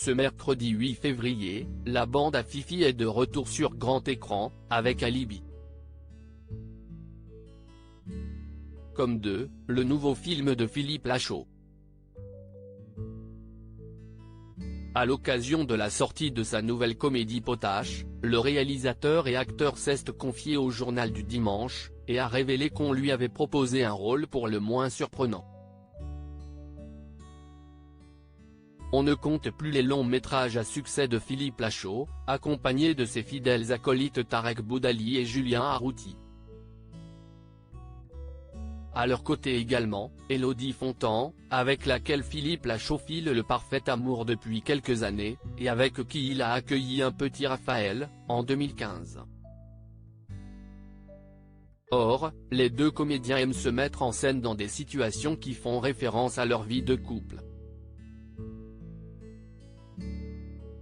Ce mercredi 8 février, la bande à Fifi est de retour sur grand écran, avec Alibi. Comme 2, le nouveau film de Philippe Lachaud. À l'occasion de la sortie de sa nouvelle comédie Potache, le réalisateur et acteur s'est confié au Journal du Dimanche, et a révélé qu'on lui avait proposé un rôle pour le moins surprenant. On ne compte plus les longs métrages à succès de Philippe Lachaud, accompagné de ses fidèles acolytes Tarek Boudali et Julien Arrouti. À leur côté également, Élodie Fontan, avec laquelle Philippe Lachaud file le parfait amour depuis quelques années, et avec qui il a accueilli un petit Raphaël, en 2015. Or, les deux comédiens aiment se mettre en scène dans des situations qui font référence à leur vie de couple.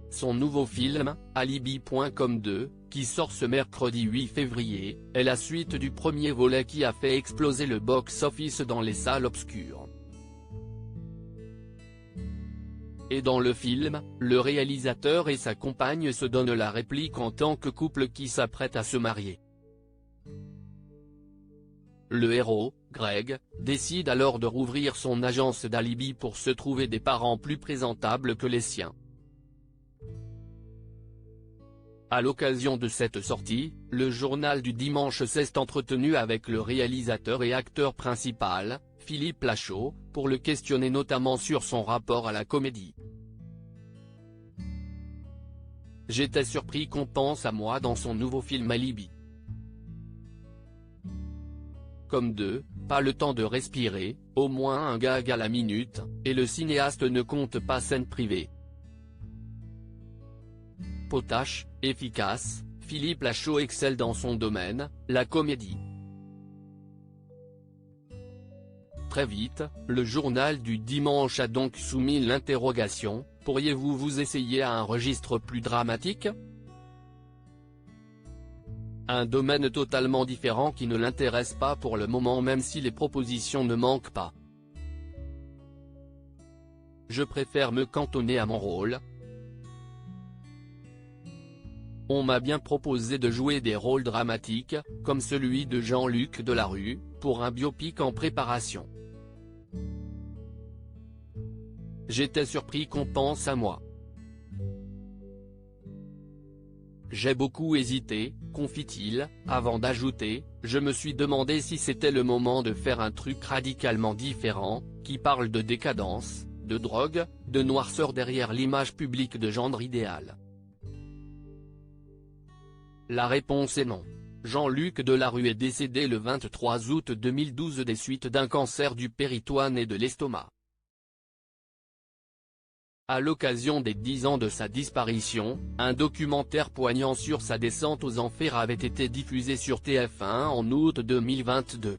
Son nouveau film, Alibi.com 2, qui sort ce mercredi 8 février, est la suite du premier volet qui a fait exploser le box-office dans les salles obscures. Et dans le film, le réalisateur et sa compagne se donnent la réplique en tant que couple qui s'apprête à se marier. Le héros, Greg, décide alors de rouvrir son agence d'alibi pour se trouver des parents plus présentables que les siens. À l'occasion de cette sortie, le Journal du Dimanche s'est entretenu avec le réalisateur et acteur principal, Philippe Lachaud, pour le questionner notamment sur son rapport à la comédie. « J'étais surpris qu'on pense à moi dans son nouveau film Alibi. Comme 2, pas le temps de respirer, au moins un gag à la minute, et le cinéaste ne compte pas scène privée. Potache, efficace, Philippe Lachaud excelle dans son domaine, la comédie. » Très vite, le Journal du Dimanche a donc soumis l'interrogation: pourriez-vous vous essayer à un registre plus dramatique ? Un domaine totalement différent qui ne l'intéresse pas pour le moment, même si les propositions ne manquent pas. Je préfère me cantonner à mon rôle. On m'a bien proposé de jouer des rôles dramatiques, comme celui de Jean-Luc Delarue, pour un biopic en préparation. J'étais surpris qu'on pense à moi. J'ai beaucoup hésité, confie-t-il, avant d'ajouter: je me suis demandé si c'était le moment de faire un truc radicalement différent, qui parle de décadence, de drogue, de noirceur derrière l'image publique de gendre idéal. La réponse est non. Jean-Luc Delarue est décédé le 23 août 2012 des suites d'un cancer du péritoine et de l'estomac. À l'occasion des 10 ans de sa disparition, un documentaire poignant sur sa descente aux enfers avait été diffusé sur TF1 en août 2022.